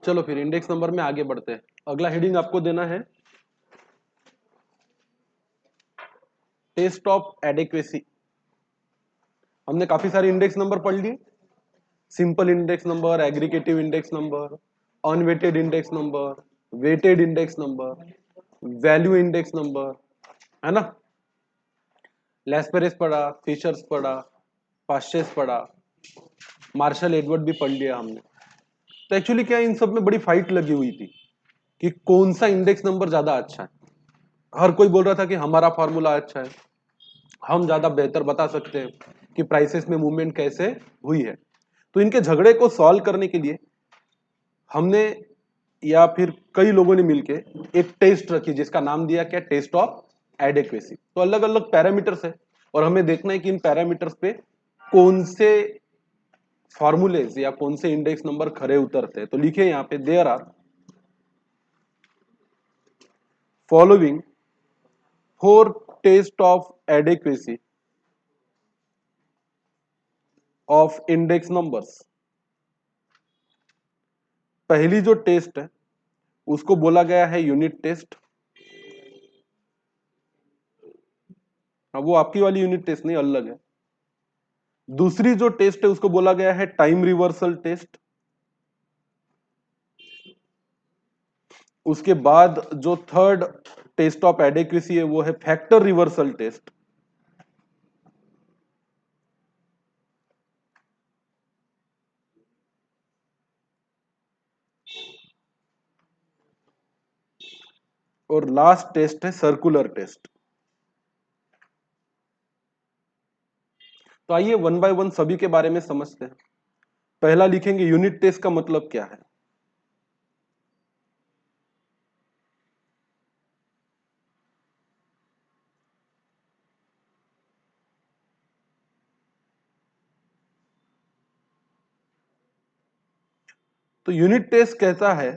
चलो फिर index number में आगे बढ़ते हैं। अगला हेडिंग आपको देना है टेस्ट ऑफ एडिक्वेसी। हमने काफी सारे इंडेक्स नंबर पढ़ लिए, simple index number, aggregative index number, unweighted index number, weighted index number, value index number, है ना। लेस्पेरेस पढ़ा, फिशर्स पढ़ा, पास्चेस पढ़ा, मार्शल एडवर्ड भी पढ़ लिया हमने। तो एक्चुअली क्या इन सब में बड़ी फाइट लगी हुई थी कि कौन सा इंडेक्स नंबर ज्यादा अच्छा है। हर कोई बोल रहा था कि हमारा फॉर्मूला अच्छा है, हम ज्यादा बेहतर बता सकते हैं कि प्राइसेस में मूवमेंट कैसे हुई है। तो इनके झगड़े को सॉल्व करने के लिए हमने या फिर कई लोगों ने मिलके एक टेस्ट रखी जिसका नाम दिया क्या, टेस्ट ऑफ एडिक्वेसी। तो अलग अलग पैरामीटर्स है और हमें देखना है कि इन पैरामीटर्स पे कौन से फॉर्मूलेज या कौन से इंडेक्स नंबर खरे उतरते हैं। तो लिखे यहां पे there are following 4 test of adequacy of index numbers. पहली जो टेस्ट है उसको बोला गया है यूनिट टेस्ट। वो आपकी वाली यूनिट टेस्ट नहीं, अलग है। दूसरी जो टेस्ट है उसको बोला गया है टाइम रिवर्सल टेस्ट। उसके बाद जो थर्ड टेस्ट ऑफ एडिक्वेसी है वो है फैक्टर रिवर्सल टेस्ट। और लास्ट टेस्ट है सर्कुलर टेस्ट। तो आइए वन बाय वन सभी के बारे में समझते हैं। पहला लिखेंगे यूनिट टेस्ट का मतलब क्या है। तो यूनिट टेस्ट कहता है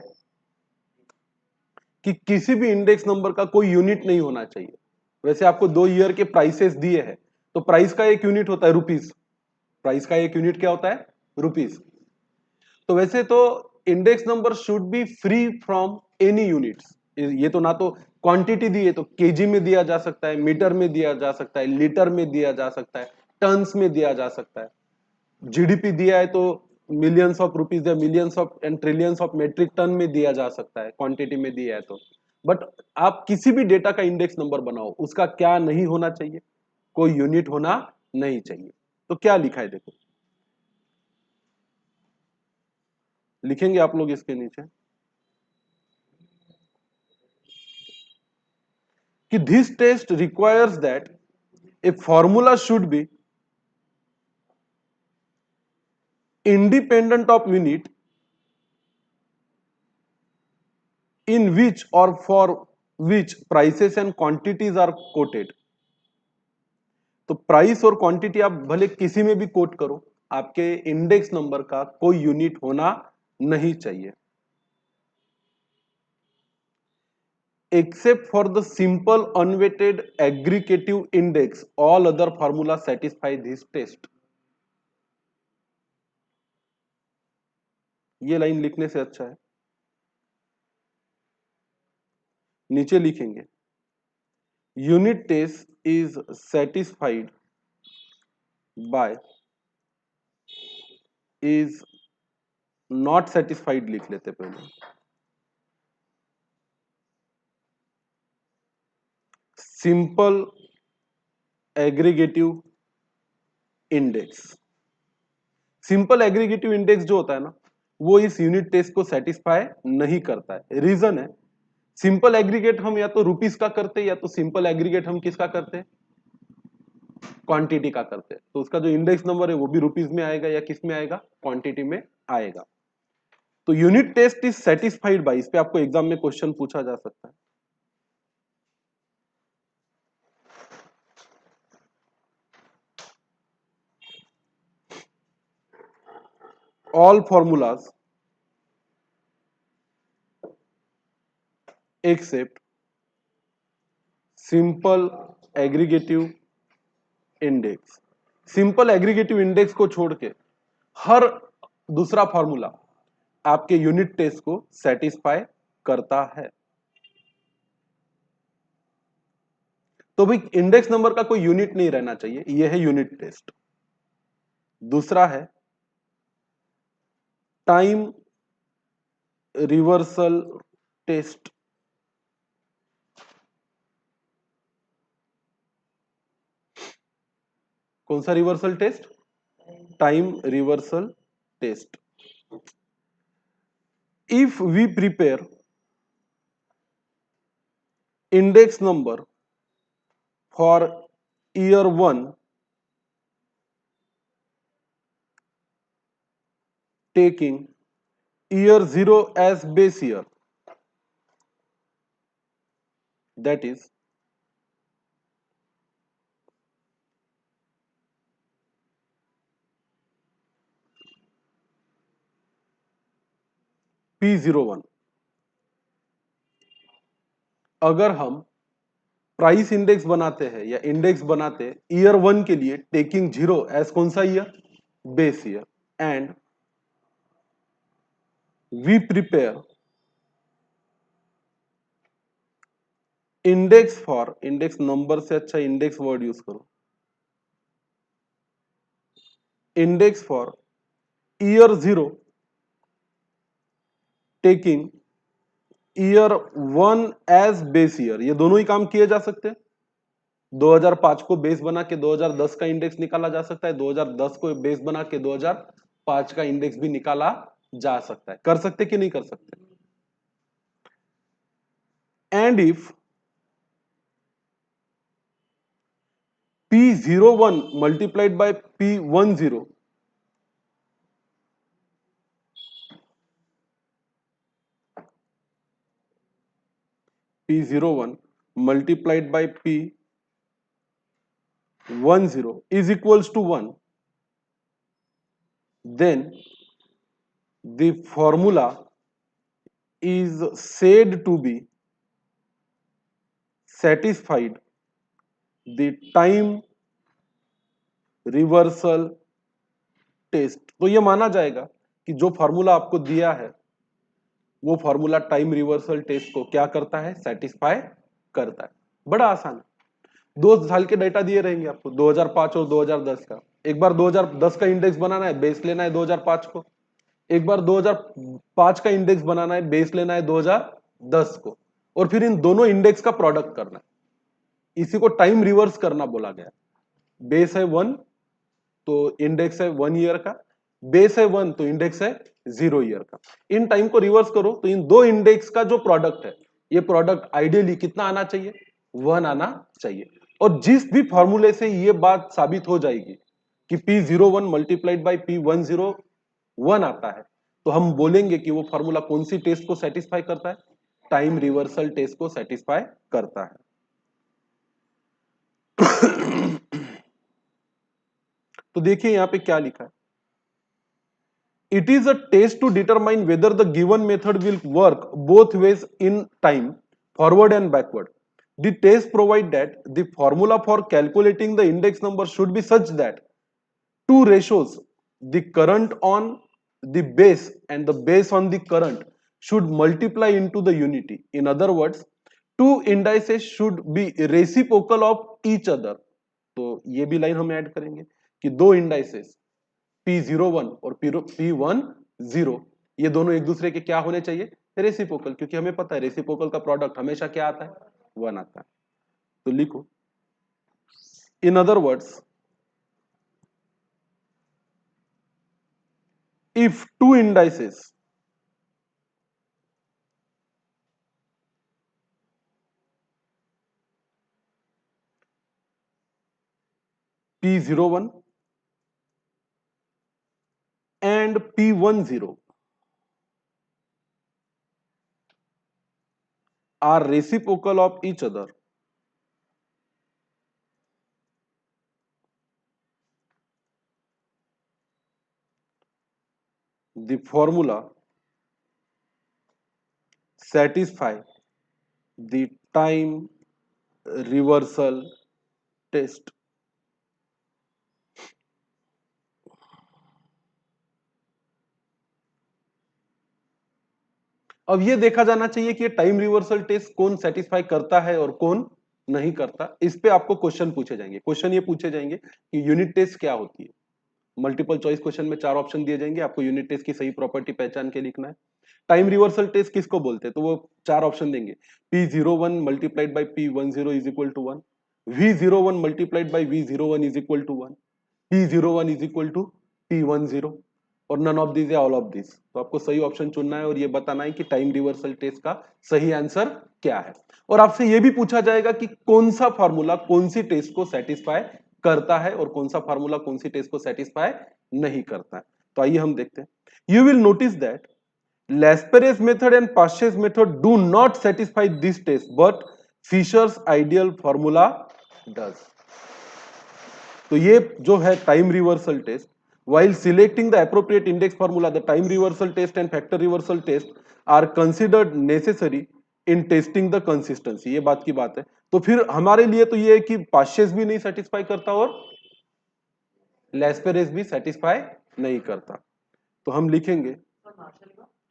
कि किसी भी इंडेक्स नंबर का कोई यूनिट नहीं होना चाहिए। वैसे आपको 2 ईयर के प्राइसेस दिए हैं, तो प्राइस का एक यूनिट होता है रुपीस। प्राइस का एक यूनिट क्या होता है, रुपीस। तो वैसे तो index number should be free from any units. ये तो ना तो क्वांटिटी दी है तो केजी में दिया जा सकता है, मीटर में दिया जा सकता है, लीटर में दिया जा सकता है, टन्स में दिया जा सकता है। जीडीपी दिया है तो मिलियंस ऑफ रुपीज या millions of and trillions of metric tonne में दिया जा सकता है, क्वांटिटी में दिया है तो। बट आप किसी भी डेटा का इंडेक्स नंबर बनाओ, उसका क्या नहीं होना चाहिए, कोई यूनिट होना नहीं चाहिए। तो क्या लिखा है देखो, लिखेंगे आप लोग इसके नीचे कि this test requires that a formula should be independent of unit in which or for which prices and quantities are quoted। तो प्राइस और क्वांटिटी आप भले किसी में भी कोट करो, आपके इंडेक्स नंबर का कोई यूनिट होना नहीं चाहिए। Except for the simple unweighted aggregative index all other formula satisfy this test. ये लाइन लिखने से अच्छा है नीचे लिखेंगे unit test is satisfied by, is not satisfied लिख लेते पहले, simple aggregative index. Simple aggregative index जो होता है ना, वो इस यूनिट टेस्ट को सेटिस्फाई नहीं करता है। रीजन है, सिंपल एग्रीगेट हम या तो रुपीस का करते या तो सिंपल एग्रीगेट हम किसका करते, क्वांटिटी का करते। तो उसका जो इंडेक्स नंबर है वो भी रुपीस में आएगा या किस में आएगा, क्वांटिटी में आएगा। तो unit test is satisfied by, इस पे आपको एग्जाम में क्वेश्चन पूछा जा सकता है। All formulas except simple aggregative index. Simple aggregative index को छोड़ के हर दूसरा फॉर्मूला आपके यूनिट टेस्ट को सेटिस्फाई करता है। तो भाई इंडेक्स नंबर का कोई यूनिट नहीं रहना चाहिए, यह है यूनिट टेस्ट। दूसरा है टाइम रिवर्सल टेस्ट। कौन सा reversal test? Time reversal test. If we prepare index number for year 1 taking year 0 as base year, that is P01। अगर हम प्राइस इंडेक्स बनाते हैं या इंडेक्स बनाते हैं ईयर 1 के लिए टेकिंग 0 एज कौन सा year? Base year. And we prepare index for, index number से अच्छा इंडेक्स वर्ड यूज करो, index for year 0 taking year 1 as base year. ये दोनों ही काम किए जा सकते हैं। 2005 को बेस बना के 2010 का इंडेक्स निकाला जा सकता है, 2010 को बेस बना के 2005 का इंडेक्स भी निकाला जा सकता है। कर सकते कि नहीं कर सकते? And if P01 multiplied by P10, P01 multiplied by P10 is equals to 1, then the formula is said to be satisfied the time reversal test. तो यह माना जाएगा कि जो फॉर्मूला आपको दिया है वो फॉर्मूला टाइम रिवर्सल टेस्ट को क्या करता है? सेटिस्फाई करता है। बड़ा आसान है। 2 साल के डेटा दिए रहेंगे आपको, 2005 और 2010 का। एक बार 2010 का इंडेक्स बनाना है, बेस लेना है 2005 को। एक बार 2005 का इंडेक्स बनाना है, बेस लेना है 2010 को। और फिर इन दोनों इंडेक्स का प्रोडक्ट करना है। इसी को टाइम रिवर्स करना बोला गया। बेस है 1 तो इंडेक्स है 1 ईयर का, बेस है 1 तो इंडेक्स है 0 ईयर का। इन टाइम को रिवर्स करो तो इन दो इंडेक्स का जो प्रोडक्ट है, ये प्रोडक्ट आइडियली कितना आना चाहिए? 1 आना चाहिए। और जिस भी फॉर्मूले से ये बात साबित हो जाएगी कि P01 मल्टीप्लाइड बाई P10 1 आता है, तो हम बोलेंगे कि वो फॉर्मूला कौन सी टेस्ट को सेटिस्फाई करता है? टाइम रिवर्सल टेस्ट को सेटिस्फाई करता है। तो देखिए यहां पे क्या लिखा है। It is a test to determine whether the given method will work both ways in time, forward and backward. The test provides that the formula for calculating the index number should be such that two ratios, the current on the base and the base on the current, should multiply into the unity. In other words, two indices should be reciprocal of each other. तो ये भी line हम add करेंगे कि दो indices P01 और P10 ये दोनों एक दूसरे के क्या होने चाहिए? रेसिप्रोकल। क्योंकि हमें पता है रेसिप्रोकल का प्रोडक्ट हमेशा क्या आता है? 1 आता है। तो लिखो, in other words, if two indices P01 and P10 are reciprocal of each other, the formula satisfy the time reversal test. अब ये देखा जाना चाहिए कि ये टाइम रिवर्सल टेस्ट कौन सेटिस्फाई करता है और कौन नहीं करता। इस पे आपको क्वेश्चन पूछे जाएंगे। क्वेश्चन ये पूछे जाएंगे कि यूनिट टेस्ट क्या होती है। मल्टीपल चॉइस क्वेश्चन में 4 ऑप्शन दिए जाएंगे, आपको यूनिट टेस्ट की सही प्रॉपर्टी पहचान के लिखना है। टाइम रिवर्सल टेस्ट किसको बोलते हैं, तो वो 4 ऑप्शन देंगे। P01 multiplied by P10 is equal to 1, V01 multiplied by V01 is equal to 1, P01 is equal to P10 और नन ऑफ दिस या ऑल ऑफ दिस। तो आपको सही ऑप्शन चुनना है और ये बताना है कि टाइम रिवर्सल टेस्ट का सही आंसर क्या है। और आपसे ये भी पूछा जाएगा कि कौन सा फार्मूला कौन सी टेस्ट को सेटिस्फाई करता है और कौन सा फार्मूला कौन सी टेस्ट को सेटिस्फाई नहीं करता है। तो आइए हम देखते हैं। You will notice that Laspeyres method and Pasch's method do not satisfy this test, but Fisher's ideal formula does. तो ये जो है time reversal test, while selecting the appropriate index formula, the time reversal test and factor reversal test are considered necessary in testing the consistency. ये बात की बात है। तो फिर हमारे लिए तो ये है कि पाश्चेस भी नहीं सेटिस्फाई करता और लेस्पेरेस भी सेटिस्फाई नहीं करता। तो हम लिखेंगे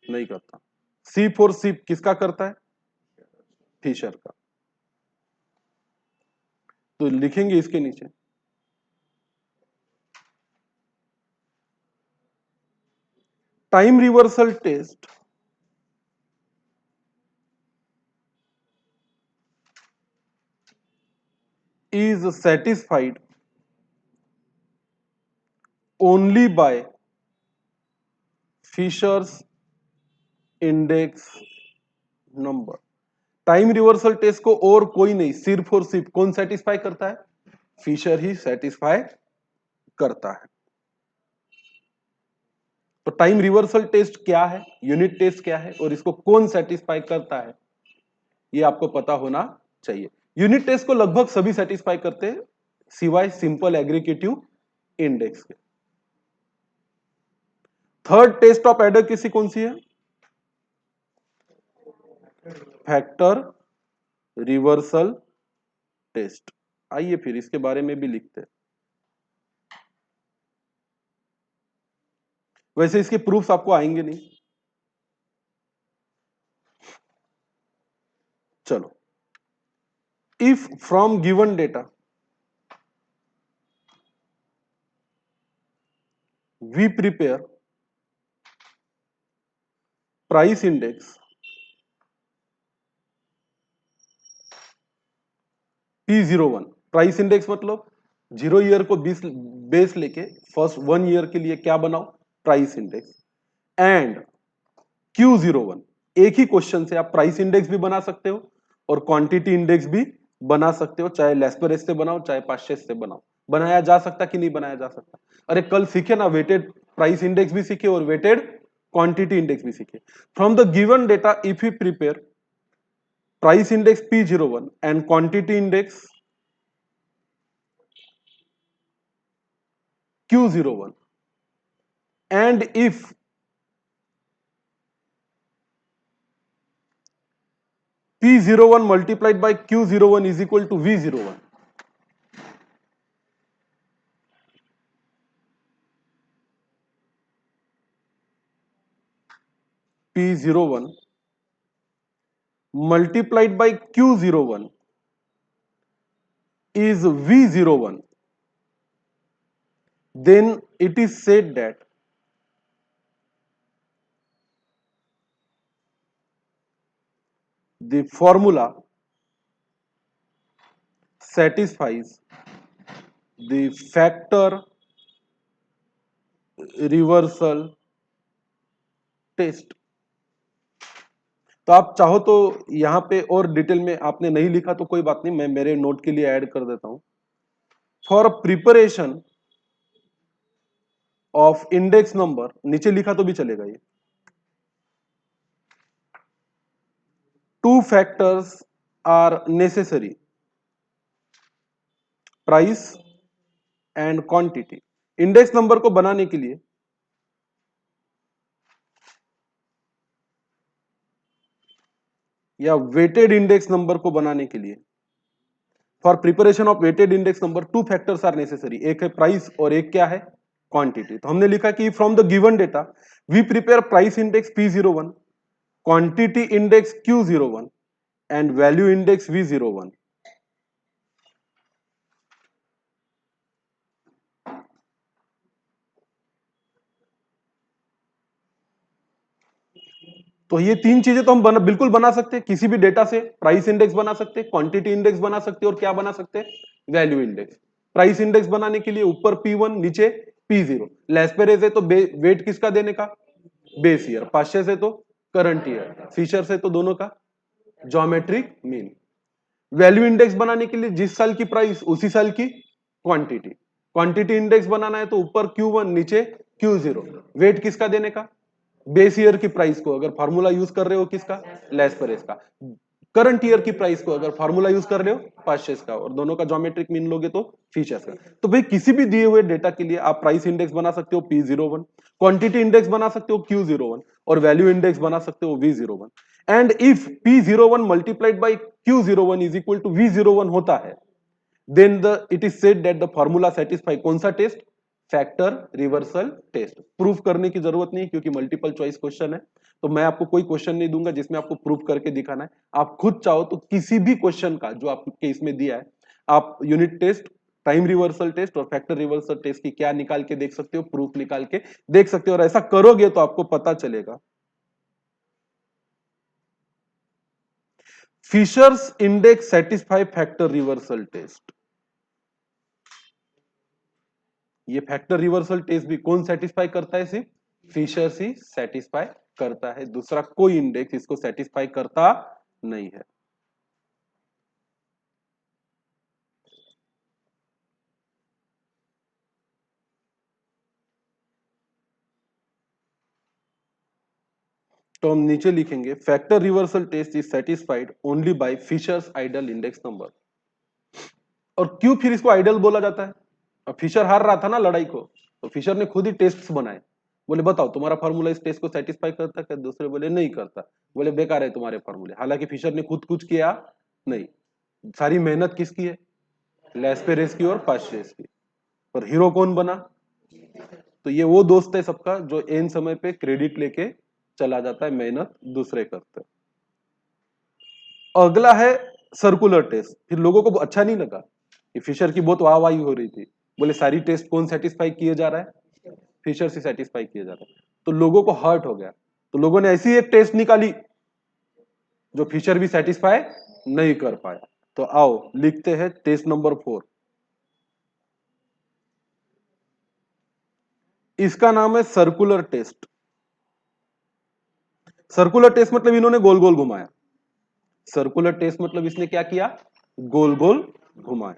नहीं करता। सी फॉर सिप किसका करता है, फिशर का। तो लिखेंगे इसके नीचे time reversal test is satisfied only by Fisher's index number. Time reversal test को और कोई नहीं, सिर्फ और सिर्फ कौन सेटिस्फाई करता है, फिशर ही सेटिस्फाई करता है। तो टाइम रिवर्सल टेस्ट क्या है, यूनिट टेस्ट क्या है और इसको कौन सेटिस्फाई करता है, ये आपको पता होना चाहिए। यूनिट टेस्ट को लगभग सभी सेटिस्फाई करते हैं सिवाय सिंपल एग्रीगेटिव इंडेक्स के। थर्ड टेस्ट ऑफ एडर किसी कौन सी है, फैक्टर रिवर्सल टेस्ट। आइए फिर इसके बारे में भी लिखते हैं। वैसे इसके प्रूफ्स आपको आएंगे नहीं, चलो। If from given data we prepare price index P01, price index मतलब 0 ईयर को 20 बेस लेके फर्स्ट 1 ईयर के लिए क्या बनाओ, प्राइस इंडेक्स। एंड Q01, एक ही क्वेश्चन से आप प्राइस इंडेक्स भी बना सकते हो और क्वांटिटी इंडेक्स भी बना सकते हो, चाहे लेस्पेरेस से बनाओ चाहे पाश्चेस से बनाओ। बनाया जा सकता कि नहीं बनाया जा सकता, अरे कल सीखे ना, वेटेड प्राइस इंडेक्स भी सीखे और वेटेड क्वांटिटी इंडेक्स भी सीखे। From the given data if you prepare price index P01 and quantity index Q01 and if P01 multiplied by Q01 is equal to V01, P01 multiplied by Q01 is V01, then it is said that the formula satisfies the factor reversal test। तो आप चाहो तो यहां पे और detail में आपने नहीं लिखा तो कोई बात नहीं, मैं मेरे नोट के लिए ऐड कर देता हूं। For preparation of index number, नीचे लिखा तो भी चलेगा ये, two factors are necessary, price and quantity. Index number को बनाने के लिए या वेटेड इंडेक्स नंबर को बनाने के लिए, for preparation of weighted index number two factors are necessary, एक है प्राइस और एक क्या है, क्वांटिटी। तो हमने लिखा कि from the given data we prepare price index P01, quantity index Q01 and value index V01। तो ये तीन चीजें तो हम बिल्कुल बना सकते हैं किसी भी डेटा से। प्राइस इंडेक्स बना सकते हैं, क्वांटिटी इंडेक्स बना सकते हैं, और क्या बना सकते हैं, वैल्यू इंडेक्स। प्राइस इंडेक्स बनाने के लिए ऊपर P1 नीचे P0। लेस्पेरेज है तो वेट किसका देने का, बेस ईयर। पाश्चे से तो करंट ईयर, फिशर से तो दोनों का ज्योमेट्रिक मीन। वैल्यू इंडेक्स बनाने के लिए जिस साल की प्राइस उसी साल की क्वांटिटी। क्वांटिटी इंडेक्स बनाना है तो ऊपर Q1 नीचे Q0। वेट किसका देने का, बेस ईयर की प्राइस को अगर फार्मूला यूज कर रहे हो किसका, लेस्परेस का। करंट ईयर की प्राइस को अगर फार्मूला यूज कर रहे हो पाश्चेस का, और दोनों का ज्योमेट्रिक मीन लोगे तो फीचर्स का। तो भाई किसी भी दिए हुए डेटा के लिए आप प्राइस इंडेक्स बना सकते हो P01, क्वांटिटी इंडेक्स बना सकते हो Q01, और वैल्यू इंडेक्स बना सकते हो V01। And if P01 multiplied by Q01 is equal to V01 होता है, then it is said that the formula satisfy कौन सा test, factor reversal test. Proof करने की जरूरत नहीं क्योंकि मल्टीपल चॉइस क्वेश्चन है, तो मैं आपको कोई क्वेश्चन नहीं दूंगा जिसमें आपको प्रूफ करके दिखाना है। आप खुद चाहो तो किसी भी क्वेश्चन का जो आपके इसमें दिया है, आप unit test, time reversal test और फैक्टर रिवर्सल टेस्ट की क्या निकाल के देख सकते हो, प्रूफ निकाल के देख सकते हो। और ऐसा करोगे तो आपको पता चलेगा। Fisher's index satisfy factor reversal test. ये फैक्टर रिवर्सल टेस्ट भी कौन सेटिस्फाई करता है, सिर्फ फिशर्स ही सेटिस्फाई करता है, दूसरा कोई इंडेक्स इसको सेटिस्फाई करता नहीं है। तो हम नीचे लिखेंगे factor reversal test is satisfied only by Fisher's ideal index number. और क्यों फिर इसको आइडल बोला जाता है, अब फिशर हार रहा था ना लड़ाई को, तो फिशर ने खुद ही टेस्ट बनाए। बोले बताओ तुम्हारा फार्मूला इस टेस्ट को सेटिस्फाई करता है, दूसरे बोले नहीं करता, बोले बेकार है तुम्हारे फार्मूले। हालांकि फिशर ने खुद कुछ किया नहीं, सारी मेहनत किसकी है, लेस्पेरेस की और पास्चेस की। पर हीरो कौन बना, तो ये वो दोस्त है सबका जो एन समय पे क्रेडिट लेके चला जाता है, मेहनत दूसरे करते हैं। अगला है सर्कुलर टेस्ट। फिर लोगों को अच्छा नहीं लगा कि फिशर की बहुत वाहवाही हो रही थी, बोले सारी टेस्ट कौन सेटिस्फाई किए जा रहा है, फिशर से सेटिस्फाई किया जा रहा है। तो लोगों को हर्ट हो गया, तो लोगों ने ऐसी एक टेस्ट निकाली जो फिशर भी सेटिस्फाई नहीं कर पाया। तो आओ लिखते हैं टेस्ट नंबर 4। इसका नाम है सर्कुलर टेस्ट। सर्कुलर टेस्ट मतलब इन्होंने गोल गोल घुमाया। सर्कुलर टेस्ट मतलब इसने क्या किया, गोल गोल घुमाया।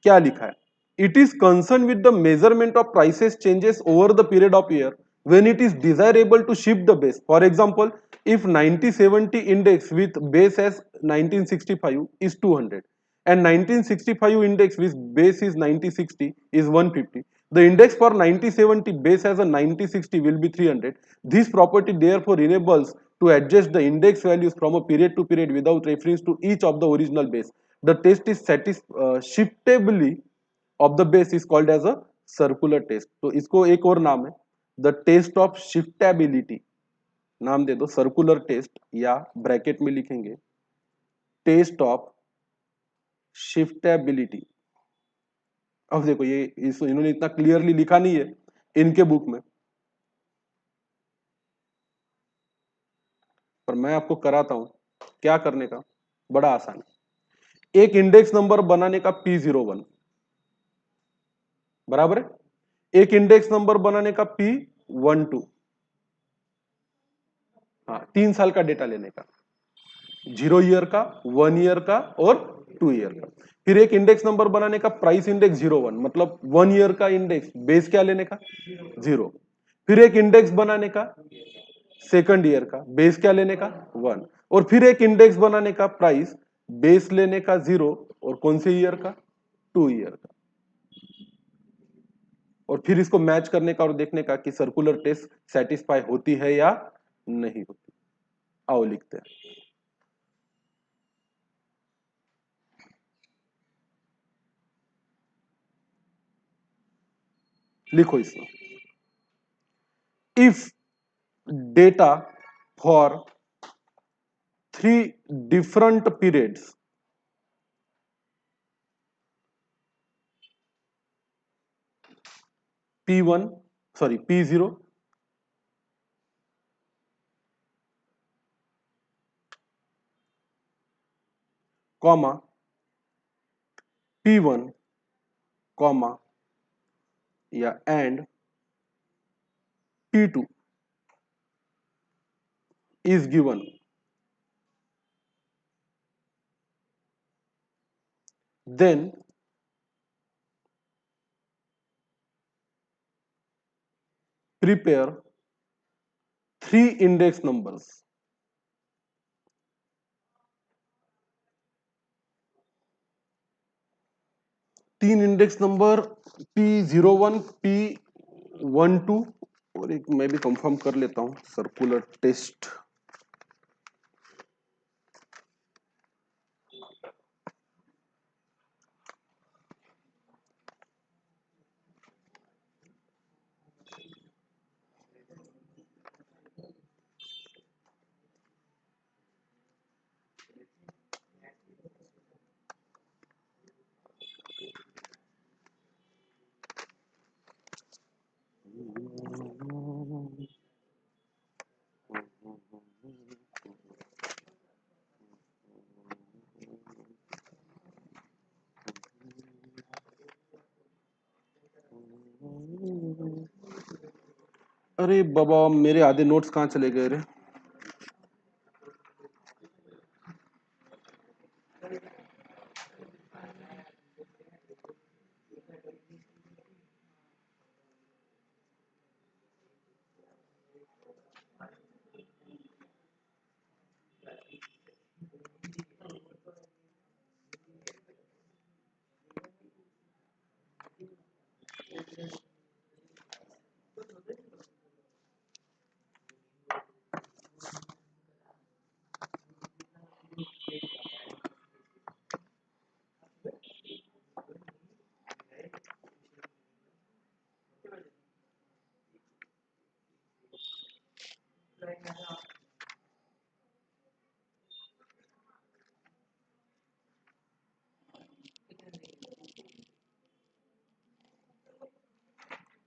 क्या लिखा है, it is concern with the measurement of prices changes over the period of year when it is desirable to shift the base. For example, if 9070 index with base as 1965 is 200 and 1965 index with base is 9060 is 150, the index for 9070 base as a 9060 will be 300. This property therefore enables to adjust the index values from a period to period without reference to each of the original base. The test is shiftably of the base is called as a circular test. तो इसको एक और नाम है the test of शिफ्टेबिलिटी, नाम दे दो circular test, या bracket में लिखेंगे टेस्ट ऑफ शिफ्टेबिलिटी। अब देखो ये इन्होंने इतना क्लियरली लिखा नहीं है इनके बुक में, पर मैं आपको कराता हूं क्या करने का, बड़ा आसान है। एक इंडेक्स नंबर बनाने का P01 बराबर है एक इंडेक्स नंबर बनाने का P12। हाँ, 3 साल का डेटा लेने का, 0 ईयर का, 1 ईयर का और 2 ईयर का। फिर एक इंडेक्स नंबर बनाने का प्राइस इंडेक्स 01 मतलब 1 ईयर का इंडेक्स, बेस क्या लेने का 0। फिर एक इंडेक्स बनाने का सेकंड ईयर का, बेस क्या लेने का 1। और फिर एक इंडेक्स बनाने का प्राइस, बेस लेने का 0 और कौन से ईयर का, 2 ईयर का। और फिर इसको मैच करने का और देखने का कि सर्कुलर टेस्ट सेटिस्फाई होती है या नहीं होती। आओ लिखते हैं, लिखो इसमें if data for 3 different periods P1, sorry, P0, comma, P1, comma, या and P2 is given, then prepare 3 index numbers. तीन इंडेक्स नंबर P01, P12 और एक मैं भी कंफर्म कर लेता हूं, सर्कुलर टेस्ट। अरे बाबा, मेरे आधे नोट्स कहाँ चले गए रे?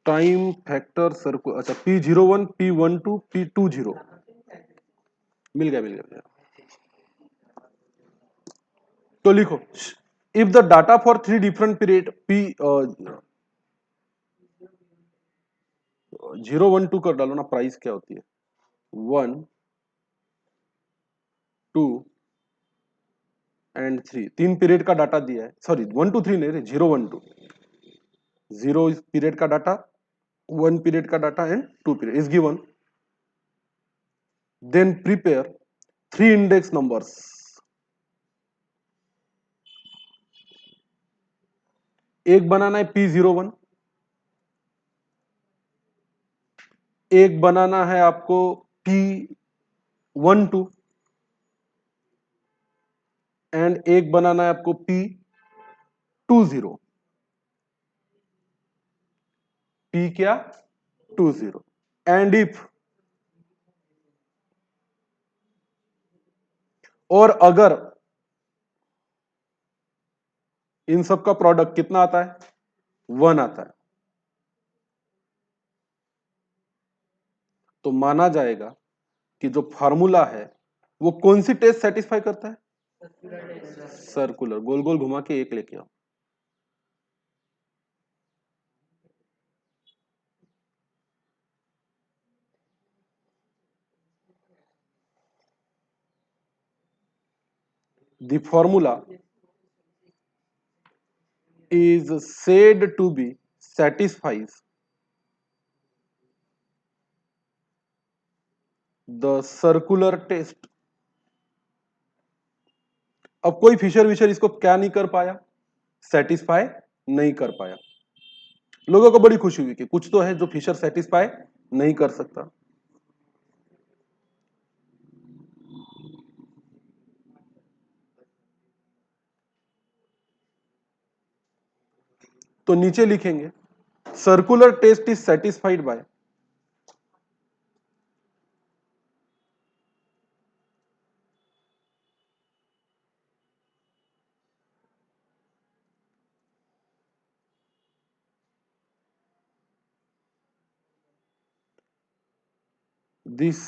टाइम फैक्टर सर्कुलर, अच्छा P01, P12, P20, मिल गया मिल गया। तो लिखो, if the data for 3 different period P012 कर डालो ना, प्राइस क्या होती है, 1, 2 एंड 3, 3 पीरियड का डाटा दिया है, सॉरी 1 2 3 नहीं रे, 012, 0 पीरियड का डाटा, 1 पीरियड का data and 2 period is given, then prepare 3 index numbers. एक बनाना है P01, एक बनाना है आपको P12 एंड एक बनाना है आपको P20। P क्या, 20, एंड इफ, और अगर इन सब का प्रोडक्ट कितना आता है, 1 आता है, तो माना जाएगा कि जो फार्मूला है वो कौन सी टेस्ट सेटिस्फाई करता है, सर्कुलर, गोल गोल घुमा के एक लेके आओ। The formula is said to be satisfies the circular test। अब कोई फिशर विशर इसको क्या नहीं कर पाया, सेटिस्फाई नहीं कर पाया। लोगों को बड़ी खुशी हुई कि कुछ तो है जो फिशर सेटिस्फाई नहीं कर सकता। तो नीचे लिखेंगे circular test is satisfied by this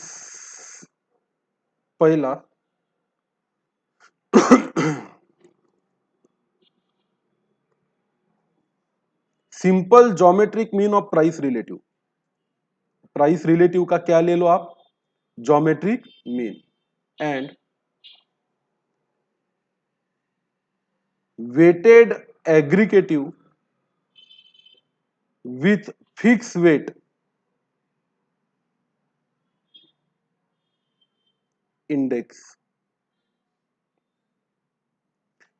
पहला simple geometric mean of price relative. Price relative का क्या ले लो आप, geometric mean, and weighted aggregative with fix weight index.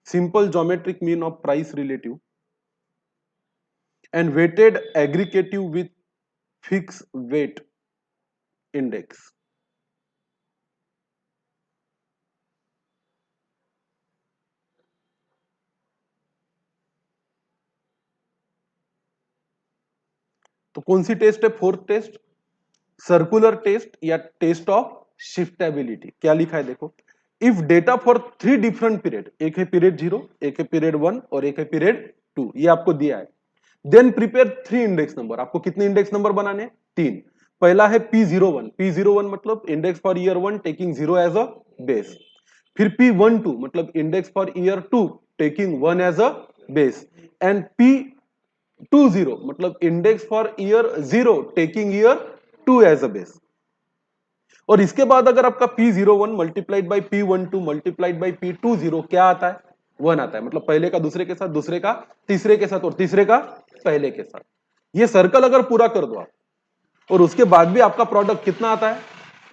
Simple geometric mean of price relative and weighted aggregative with fixed weight index। तो कौन सी test है, fourth test, circular test या टेस्ट ऑफ शिफ्टेबिलिटी। क्या लिखा है देखो, if data for 3 different period, एक है पीरियड 0, एक है पीरियड 1 और एक है पीरियड 2, ये आपको दिया है, देन प्रिपेयर 3 इंडेक्स नंबर। आपको कितने इंडेक्स नंबर बनाने हैं, 3। पहला है P01, P01 मतलब index for year 1 taking 0 as a base. फिर P12 मतलब index for year 2 taking 1 as a base, and P20 मतलब index for year 0 taking year 2 as a base. और इसके बाद अगर आपका P01 multiplied by P12 multiplied by P20 क्या आता है, 1 आता है। मतलब पहले का दूसरे के साथ, दूसरे का तीसरे के साथ और तीसरे का पहले के साथ। ये सर्कल अगर पूरा कर दो आप और उसके बाद भी आपका प्रोडक्ट कितना आता है,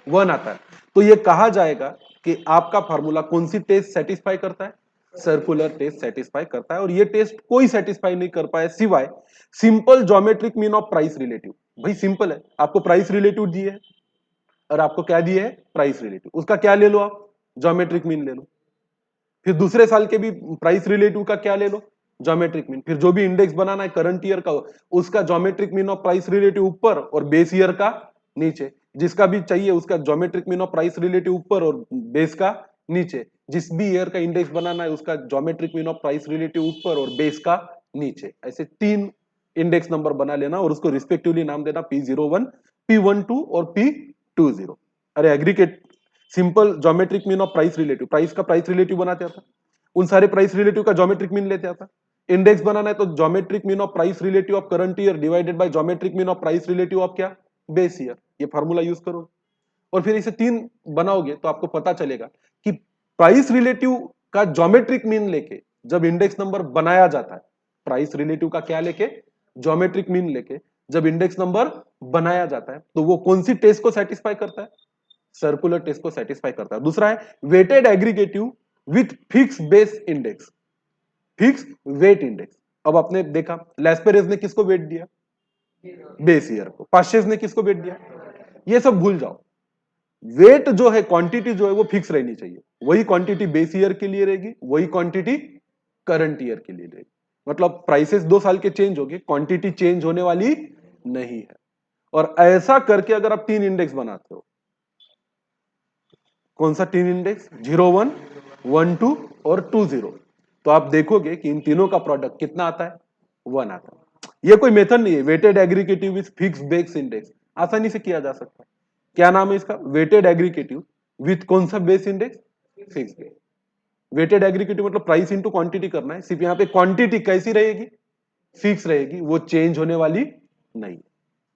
1 आता है, तो ये कहा जाएगा कि आपका फार्मूला कौन सी टेस्ट सेटिस्फाई करता है, सर्कुलर टेस्ट सेटिस्फाई करता है। और ये टेस्ट कोई सेटिस्फाई नहीं कर पाए सिवाय simple geometric mean of price relative. भाई सिंपल है, आपको प्राइस रिलेटिव दिए है और आपको क्या दिए है, प्राइस रिलेटिव, उसका क्या ले लो आप, ज्योमेट्रिक मीन ले लो। फिर दूसरे साल के भी प्राइस रिलेटिव का क्या ले लो, ज्योमेट्रिक मीन। फिर जो भी इंडेक्स बनाना है करंट ईयर का, उसका geometric mean of price relative ऊपर और बेस ईयर का नीचे। जिसका भी चाहिए उसका geometric mean of price relative ऊपर और बेस का नीचे। जिस भी ईयर का इंडेक्स बनाना है उसका geometric mean of price relative ऊपर और बेस का नीचे। ऐसे 3 इंडेक्स नंबर बना लेना और उसको रिस्पेक्टिवली नाम देना P01, P12 और P20। अरे aggregate simple geometric mean of price relative, price का प्राइस रिलेटिव बनाते आता, उन सारे प्राइस रिलेटिव का ज्योमेट्रिक मीन लेते आता। इंडेक्स बनाना है तो geometric mean of price relative of current year divided by geometric mean of price relative of क्या, बेस ईयर। ये फार्मूला यूज करो और फिर इसे 3 बनाओगे तो आपको पता चलेगा कि प्राइस रिलेटिव का ज्योमेट्रिक मीन लेके जब इंडेक्स नंबर बनाया जाता है, प्राइस रिलेटिव का क्या लेके, ज्योमेट्रिक मीन लेके जब इंडेक्स नंबर बनाया जाता है तो वो कौन सी टेस्ट को सेटिस्फाई करता है, सर्कुलर टेस्ट को सेटिस्फाई करता है। दूसरा है weighted aggregative with fix base index, fix weight index. अब आपने देखा लेस्पेरेज ने किसको वेट दिया, बेस ईयर को। पास्चेज ने किसको वेट दिया, ये सब भूल जाओ। वेट जो है, क्वांटिटी जो है वो फिक्स रहनी चाहिए। वही क्वांटिटी बेस ईयर के लिए रहेगी, वही क्वांटिटी करंट ईयर के लिए रहेगी। मतलब प्राइसेस 2 साल के चेंज होंगे, क्वांटिटी चेंज होने वाली नहीं है। और ऐसा करके अगर आप 3 इंडेक्स बनाते हो, कौन सा 3 इंडेक्स, 01, 12 और 20, तो आप देखोगे कि इन तीनों का प्रोडक्ट कितना आता है, 1 आता है। ये कोई मेथड नहीं है, weighted aggregative with fix base index, आसानी से किया जा सकता है। क्या नाम है इसका, वेटेड एग्रीगेटिव विथ कौन सा base index, fix base. Weighted aggregative मतलब प्राइस इंटू क्वांटिटी करना है, सिर्फ यहाँ पे क्वांटिटी कैसी रहेगी, फिक्स रहेगी, वो चेंज होने वाली नहीं।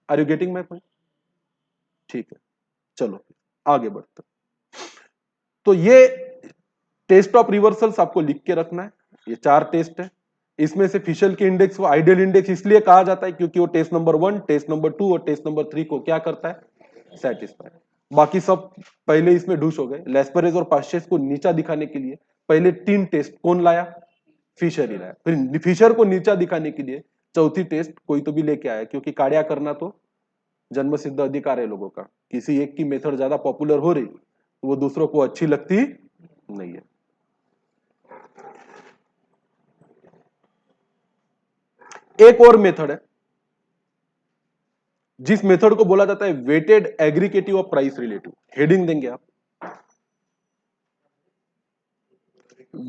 Are you getting my point, ठीक है। चलो आगे बढ़ते। तो ये टेस्ट ऑफ रिवर्सल्स आपको लिख के रखना है। ये 4 टेस्ट है। इसमें से फिशर के इंडेक्स को आइडियल इंडेक्स इसलिए कहा जाता है क्योंकि वो टेस्ट नंबर 1, टेस्ट नंबर 2 और टेस्ट नंबर 3 को क्या करता है, सेटिस्फाई। बाकी सब पहले इसमें डूस हो गए। लेस्परेज और पास्चेज को नीचा दिखाने के लिए पहले 3 टेस्ट कौन लाया, फिशर ही लाया। फिर फिशर को नीचा दिखाने के लिए चौथी टेस्ट कोई तो भी लेके आया, क्योंकि कार्य करना तो जन्म सिद्ध अधिकार है लोगों का। किसी एक की मेथड ज्यादा पॉपुलर हो रही तो वो दूसरों को अच्छी लगती नहीं है। एक और मेथड है जिस मेथड को बोला जाता है weighted aggregative of price relative. Heading देंगे आप,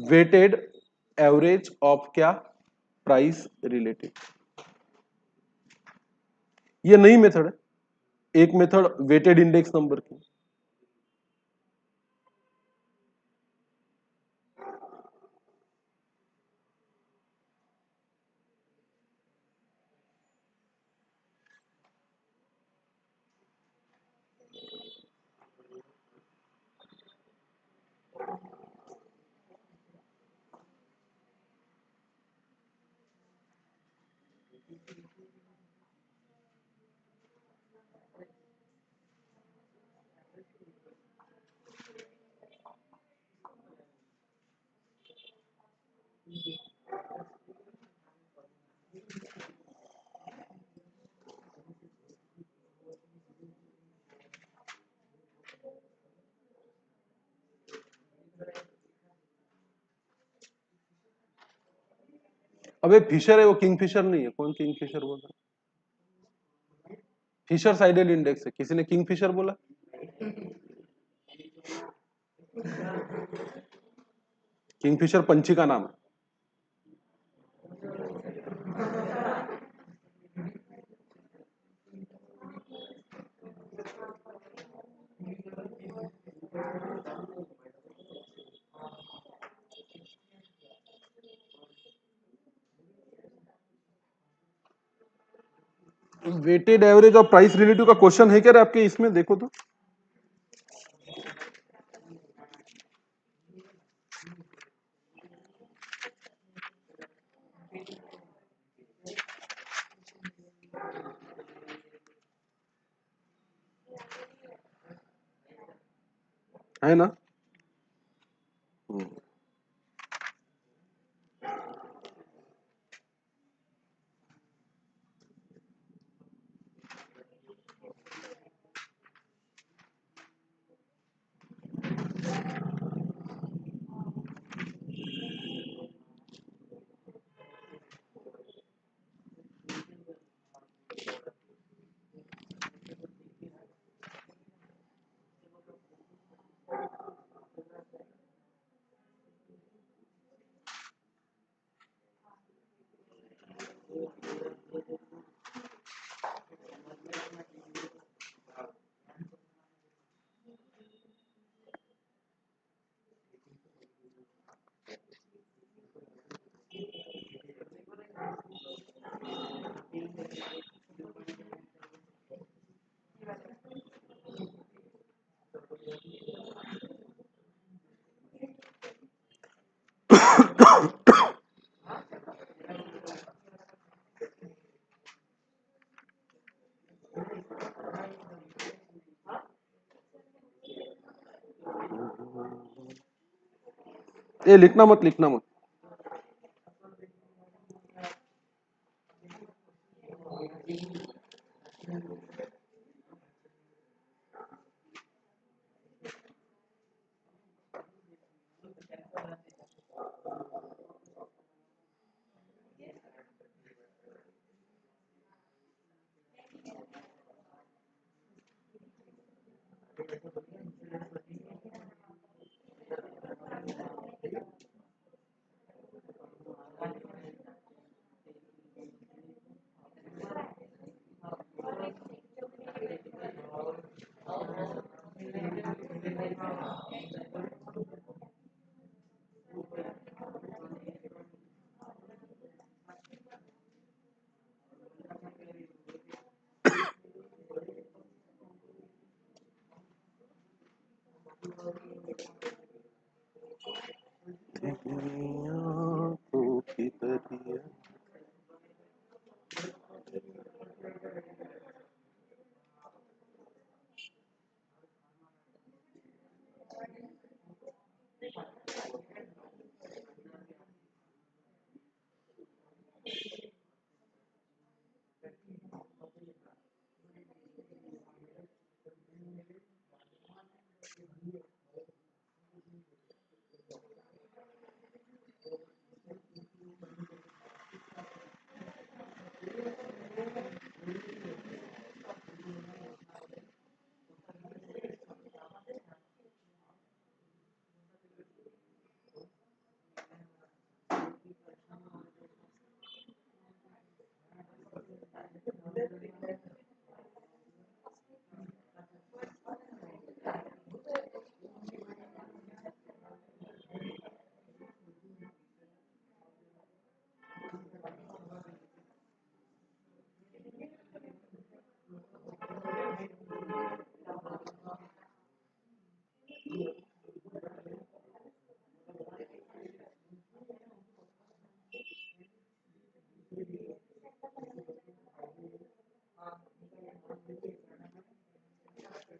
वेटेड एवरेज ऑफ क्या, प्राइस रिलेटिव। ये नई मेथड है, एक मेथड वेटेड इंडेक्स नंबर की। अबे फिशर है, वो किंगफिशर नहीं है। कौन किंगफिशर बोल रहा है? फिशर साइडेड इंडेक्स है। किसी ने किंगफिशर बोला? किंगफिशर पंछी का नाम है। वेटेड एवरेज और प्राइस रिलेटिव का क्वेश्चन है क्या रे आपके इसमें? देखो तो। है ना? ये लिखना मत, लिखना मत।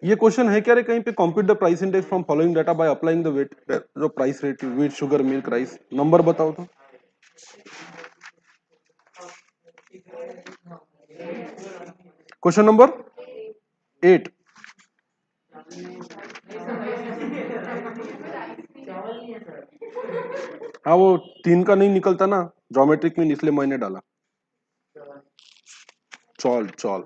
ये क्वेश्चन है क्या रे कहीं पे? Compute the price index from following data by applying the weight, जो price rate, wheat, sugar, milk, rice. Number बताओ तो। Question number 8। हाँ वो 3 का नहीं निकलता ना ज्योमेट्रिक में, इसलिए मैंने डाला। चौल चौल।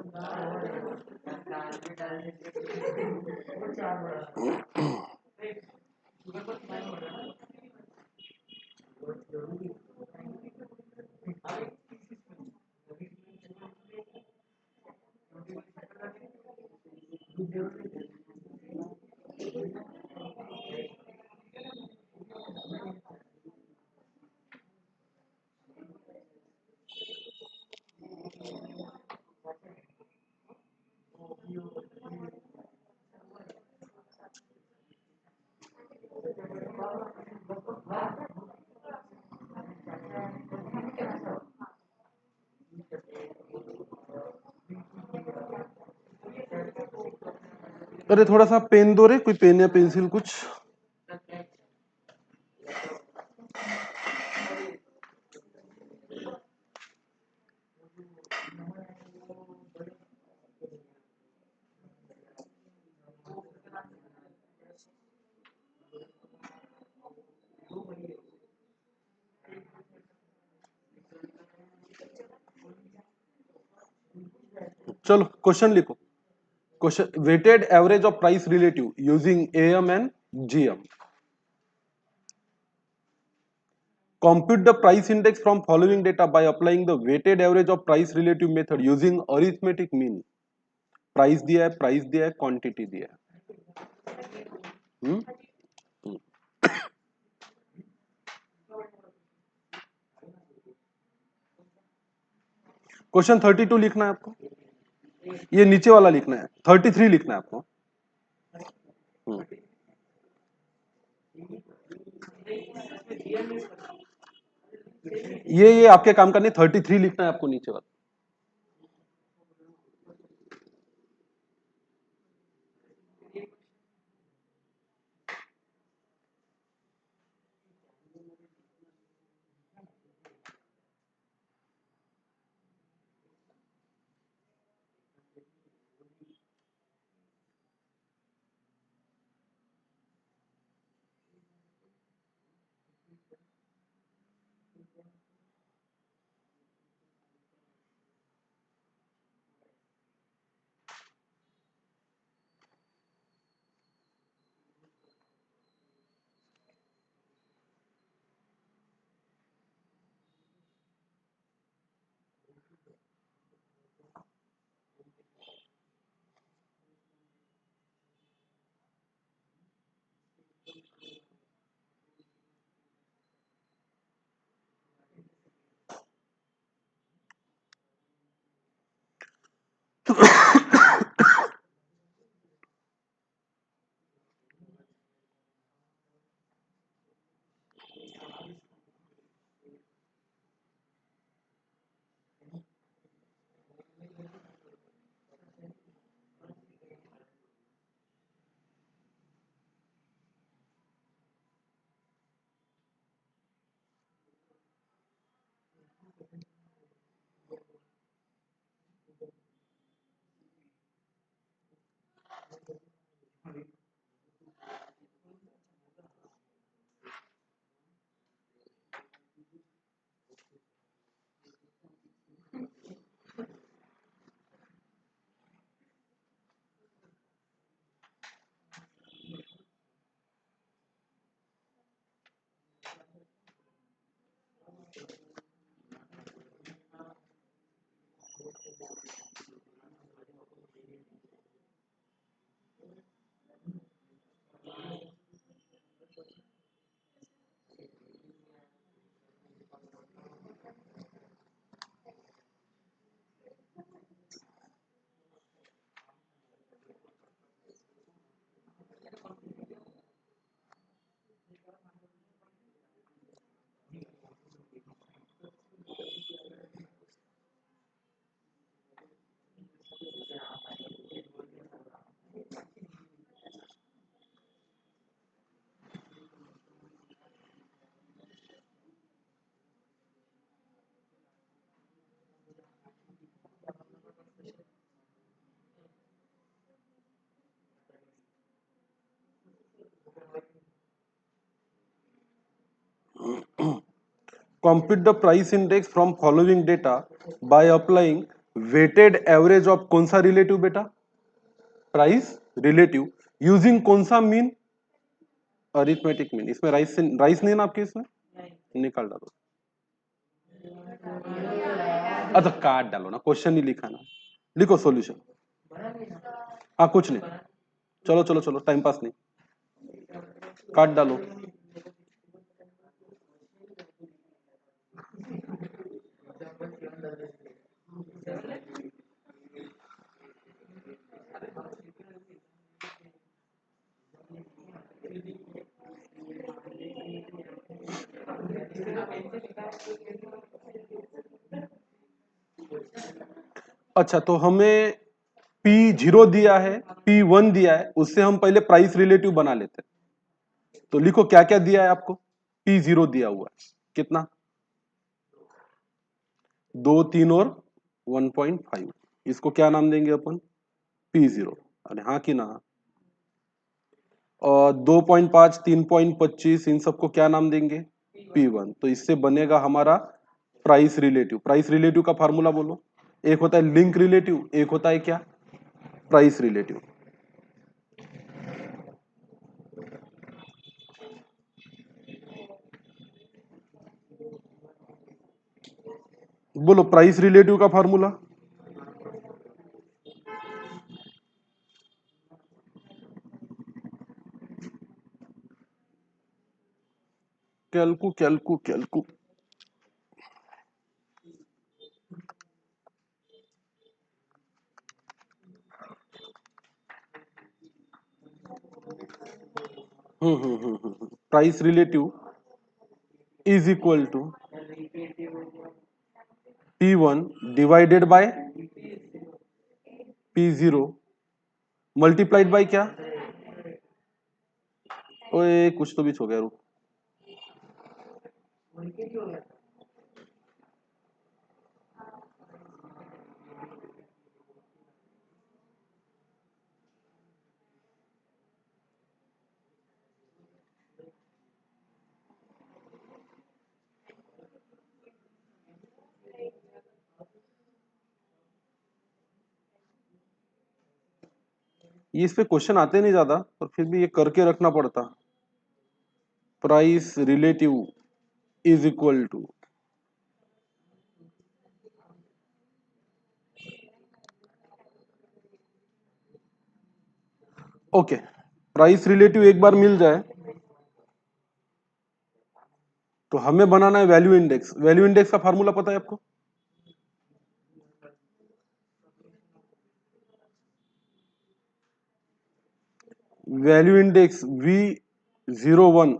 अरे थोड़ा सा पेन दो रे, कोई पेन या पेंसिल कुछ। चलो क्वेश्चन लिखो। Question, weighted average of price relative using AM and GM. Compute the price index from following data by applying the weighted average of price relative method using arithmetic mean। Price दिया है, price दिया है, quantity दिया है। Question 32 लिखना है आपको, ये नीचे वाला लिखना है, 33 लिखना है आपको। ये आपके काम का नहीं, 33 लिखना है आपको नीचे वाला। compute the price index from following data by applying weighted average of कौन सा रिलेटिव बेटा, प्राइस रिलेटिव, यूजिंग कौन सा मीन, अरिथमेटिक मीन। इसमें राइस नहीं है ना आपके, इसमें निकाल डालो, अच्छा काट डालो ना, क्वेश्चन नहीं लिखा ना, लिखो सॉल्यूशन। हाँ कुछ नहीं, चलो चलो चलो, टाइम पास नहीं, काट डालो। अच्छा तो हमें P0 दिया है, P1 दिया है, उससे हम पहले प्राइस रिलेटिव बना लेते हैं। तो लिखो क्या क्या दिया है आपको। P0 दिया हुआ है कितना, 2, 3 और 1.5, इसको क्या नाम देंगे अपन, P0। अरे हाँ कि ना, और 2.5, 3.25, इन सबको क्या नाम देंगे, P1। तो इससे बनेगा हमारा प्राइस रिलेटिव। प्राइस रिलेटिव का फार्मूला बोलो, एक होता है लिंक रिलेटिव, एक होता है क्या, प्राइस रिलेटिव। बोलो प्राइस रिलेटिव का फार्मूला, कैलकू कैलकू कैलकू। Price relative is equal to P1 divided by P0 multiplied by क्या, ओए कुछ तो बीच हो गया, रुक। ये इस पे क्वेश्चन आते नहीं ज्यादा, पर फिर भी ये करके रखना पड़ता। Price relative is equal to, okay, price relative एक बार मिल जाए तो हमें बनाना है वैल्यू इंडेक्स। वैल्यू इंडेक्स का फार्मूला पता है आपको, वैल्यू इंडेक्स V01,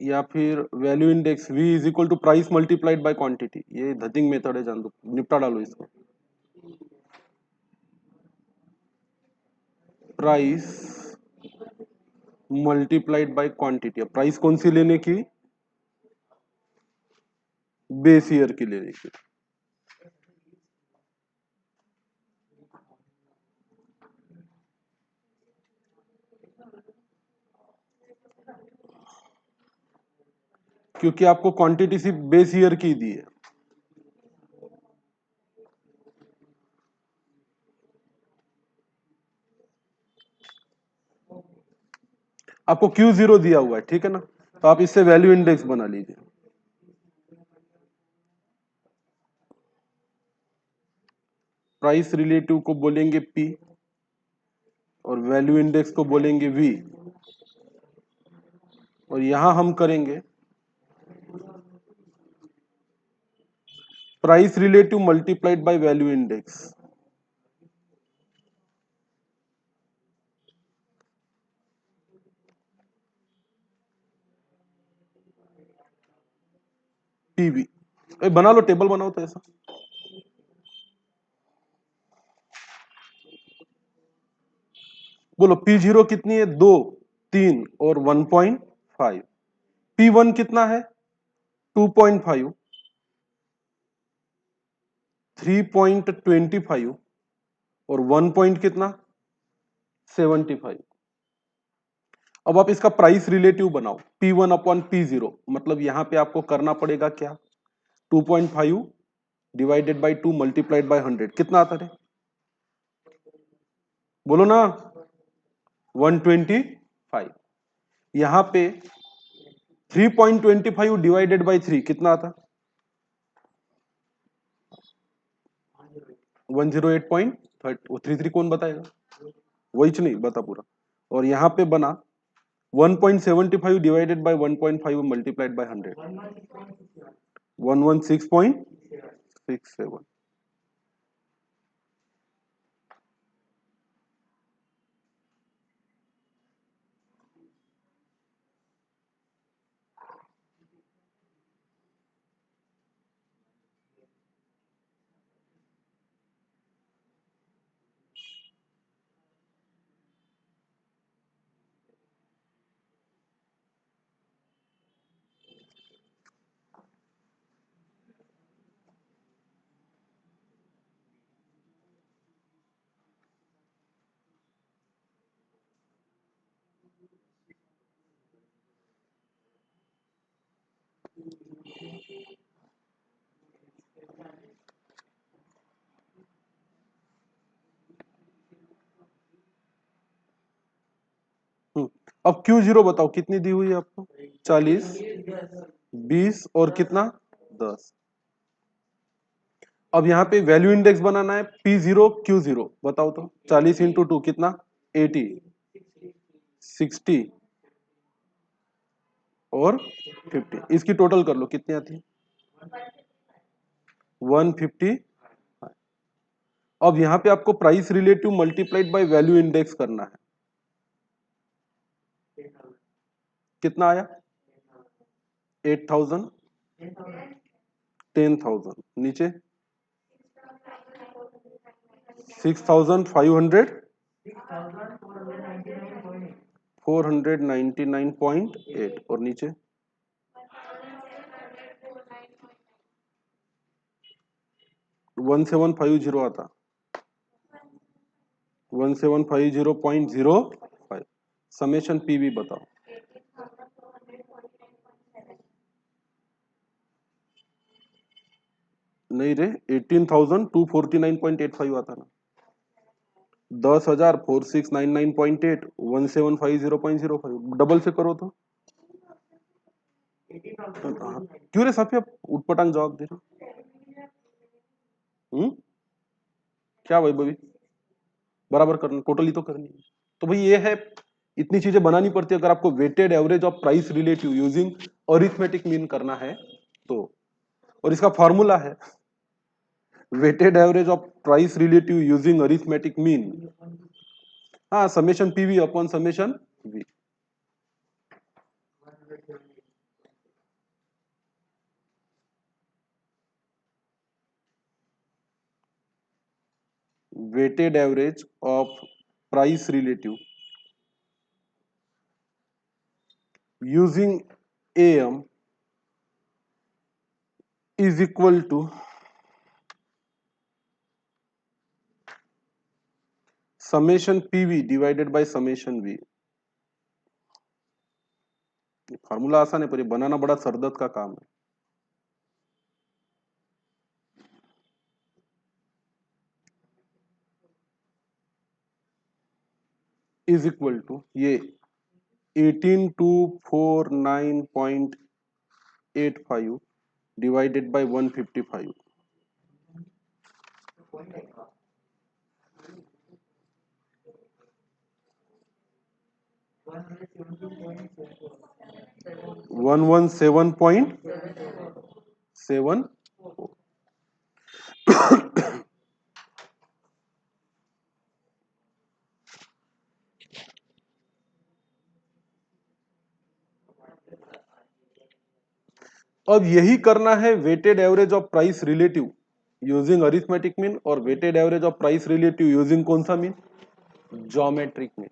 या फिर value index V is equal to price multiplied by quantity. ये धतिंग मेथड है, जान दो, निपटा डालो इसको। Price multiplied by quantity, price कौन सी लेने की, बेस ईयर की लेने की। क्योंकि आपको क्वांटिटी सिर्फ बेस ईयर की दी है। आपको Q0 दिया हुआ है, ठीक है ना, तो आप इससे वैल्यू इंडेक्स बना लीजिए। प्राइस रिलेटिव को बोलेंगे P और वैल्यू इंडेक्स को बोलेंगे V, और यहां हम करेंगे price relative multiplied by value index. PV बना लो, टेबल बनाओ तो ऐसा। बोलो P0 कितनी है? 2, 3 और 1.5। P1 कितना है? 2.5, 3.25 और 1 पॉइंट कितना? 75। अब आप इसका प्राइस रिलेटिव बनाओ, P1 अपॉन P0, मतलब यहां पे आपको करना पड़ेगा क्या? 2.5 डिवाइडेड बाई 2 मल्टीप्लाइड बाई 100, कितना आता है? बोलो ना। 125। यहां पे 3.25 डिवाइडेड बाई 3 कितना आता? 108.33। कौन बताएगा? वही नहीं बता पूरा। और यहां पे बना 1.75 डिवाइडेड बाई 1.5 मल्टीप्लाइड बाई 100, 116.67। अब Q0 बताओ कितनी दी हुई है आपको? 40, 20 और कितना? 10। अब यहाँ पे वैल्यू इंडेक्स बनाना है, P0 Q0 बताओ तो। 40 इंटू 2 कितना? 80, 60 और 50। इसकी टोटल कर लो कितनी आती है? 150। अब यहाँ पे आपको price relative multiplied by value index करना है। कितना आया? 8000, 10,000, नीचे 6,500, 499.8 और नीचे 1750 आता, 1750.05। समेशन पीवी बताओ। नहीं रे, 18,249.85 आता ना। 10,4699.8, 1750.05 डबल से करो तो। क्यों रे साफी, आप उटपटांग जवाब दे रहे? क्या भाई बबी? बराबर करना, टोटली तो करनी है। तो भाई ये है, इतनी चीजें बनानी पड़ती है अगर आपको weighted average of price relative using arithmetic mean करना है तो। और इसका फॉर्मूला है weighted average of price relative using arithmetic mean, हाँ, summation PV upon summation V. weighted average of price relative using AM is equal to summation PV divided by summation V। Formula आसान है पर ये बनाना बड़ा सरदर्द का काम है। इज इक्वल टू ये 18,249.85 डिवाइडेड बाय 155। वन 117.7। अब यही करना है weighted average of price relative using arithmetic mean और weighted average of price relative using कौन सा मीन? Geometric mean.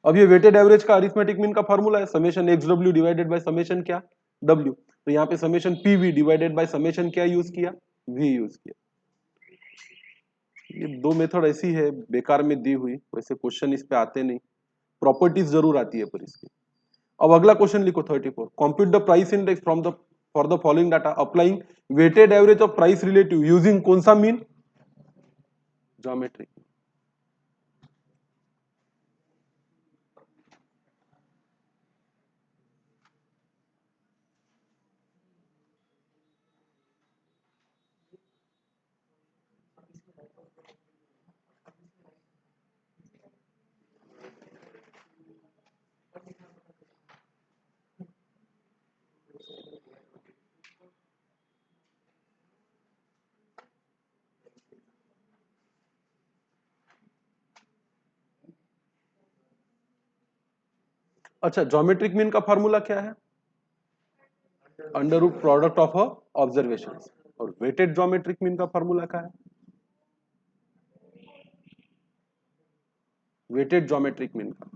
अब ये वेटेड एवरेज का अरिथमेटिक मीन का फॉर्मूला है summation X W divided by summation क्या डब्ल्यू। तो यहाँ पे summation P V divided by summation क्या यूज किया वी यूज किया। ये दो मेथड ऐसी है बेकार में दी हुई, वैसे क्वेश्चन इस पे आते नहीं, प्रॉपर्टीज जरूर आती है पर इसकी। अब अगला क्वेश्चन लिखो 34, compute the price index from the for the following data applying weighted average of price relative using कौन सा मीन ज्योमेट्रिक। अच्छा, ज्योमेट्रिक मीन का फॉर्मूला क्या है under root product of observation, और वेटेड ज्योमेट्रिक मीन का formula क्या है वेटेड ज्योमेट्रिक मीन का।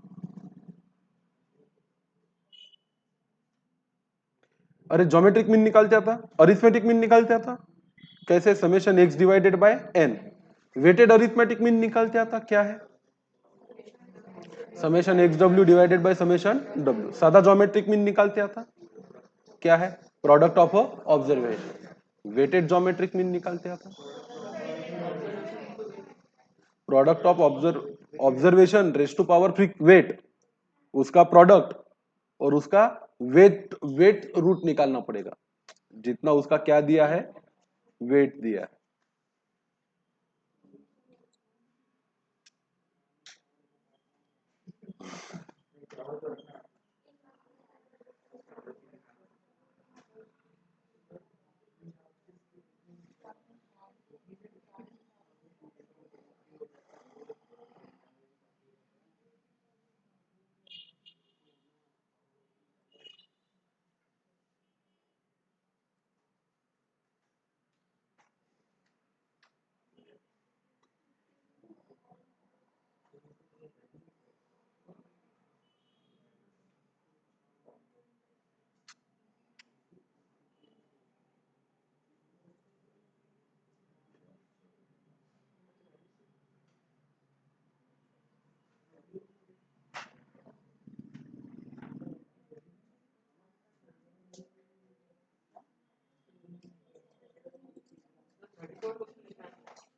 अरे ज्योमेट्रिक मीन निकालते आता, अरिथमेटिक मीन निकालते आता कैसे, summation x divided by N. Weighted arithmetic mean निकालते आता क्या है summation X W divided by summation W. सादा ज्योमेट्रिक मीन निकालते आता क्या है product of observation. Weighted geometric mean निकालते आता product of observation raise to power free weight, उसका प्रोडक्ट और उसका वेट वेट रूट निकालना पड़ेगा, जितना उसका क्या दिया है वेट दिया है।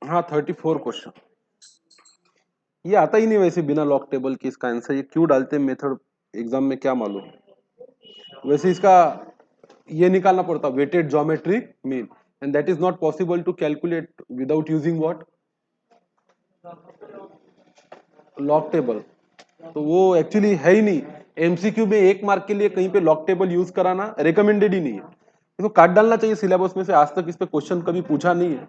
हाँ 34 क्वेश्चन, ये आता ही नहीं वैसे बिना लॉक टेबल के इसका आंसर, ये क्यों डालते हैं मेथड एग्जाम में क्या मालूम। वैसे इसका ये निकालना पड़ता weighted geometric mean, and that is not possible to calculate without using what log table. तो वो एक्चुअली है ही नहीं, एमसीक्यू में 1 मार्क के लिए कहीं पे लॉक टेबल यूज कराना रिकमेंडेड ही नहीं है, इसको काट डालना चाहिए सिलेबस में से, आज तक इस पे क्वेश्चन कभी पूछा नहीं है।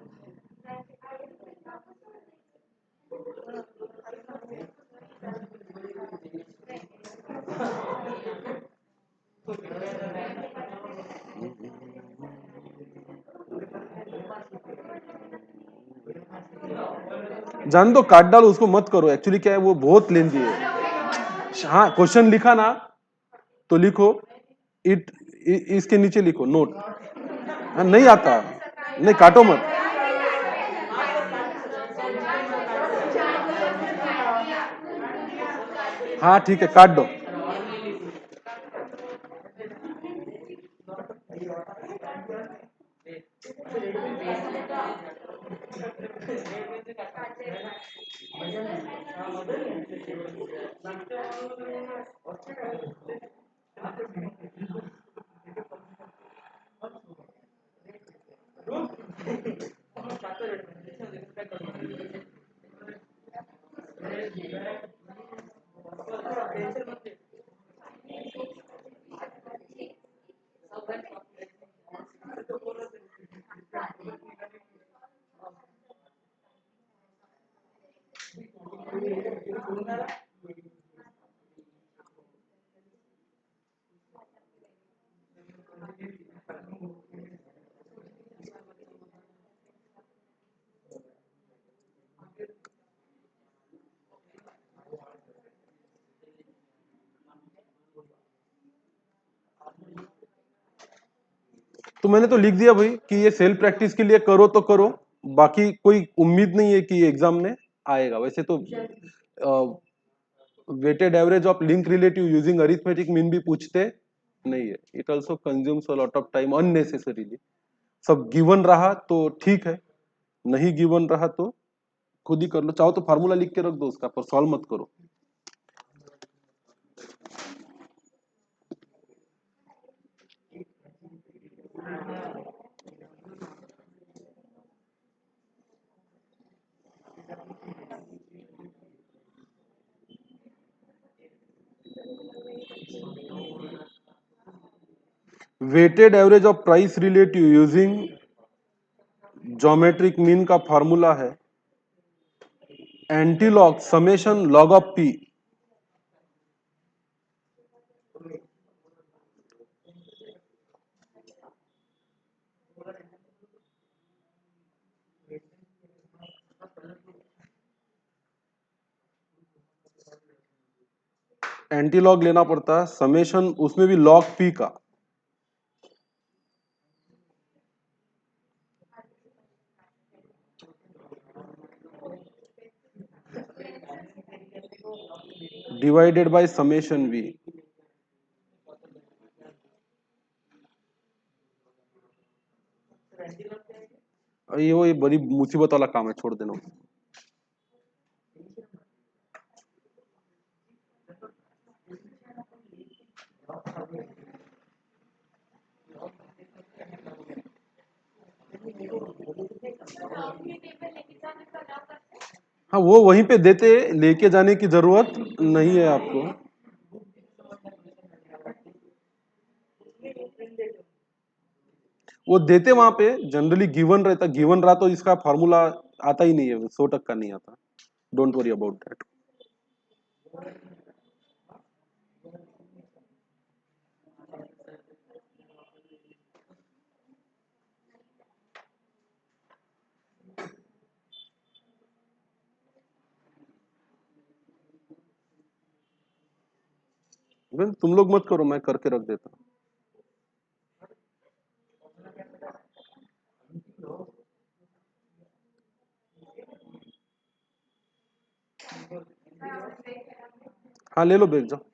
जान दो काट डालो उसको मत करो, एक्चुअली क्या है वो बहुत लेंदी है। हाँ क्वेश्चन लिखा ना तो लिखो इट, इसके नीचे लिखो नोट। हाँ, नहीं आता, नहीं काटो मत। हाँ ठीक है काट दो। तो मैंने तो लिख दिया भाई कि ये सेल्फ प्रैक्टिस के लिए करो तो करो, बाकी कोई उम्मीद नहीं है कि एग्जाम में आएगा। वैसे तो weighted average of link relative using arithmetic mean भी पूछते नहीं है। It also consumes a lot of time unnecessarily. सब गिवन रहा तो ठीक है, नहीं गिवन रहा तो खुद ही कर लो। चाहो तो फार्मूला लिख के रख दो उसका, पर सॉल्व मत करो। Weighted average of price relative using geometric mean का फॉर्मूला है anti log summation log of p. Anti log लेना पड़ता है, समेशन उसमें भी लॉग पी का। Divided by summation v. ये वो ये बड़ी मुसीबत वाला काम है, छोड़ देना। हाँ वो वहीं पे देते, लेके जाने की जरूरत नहीं है आपको। वो देते वहां पे जनरली गिवन रहता, गिवन रहा तो इसका फॉर्मूला आता ही नहीं है, 100% नहीं आता। Don't worry about that. तुम लोग मत करो, मैं करके रख देता हूँ। हाँ ले लो, भेज जाओ।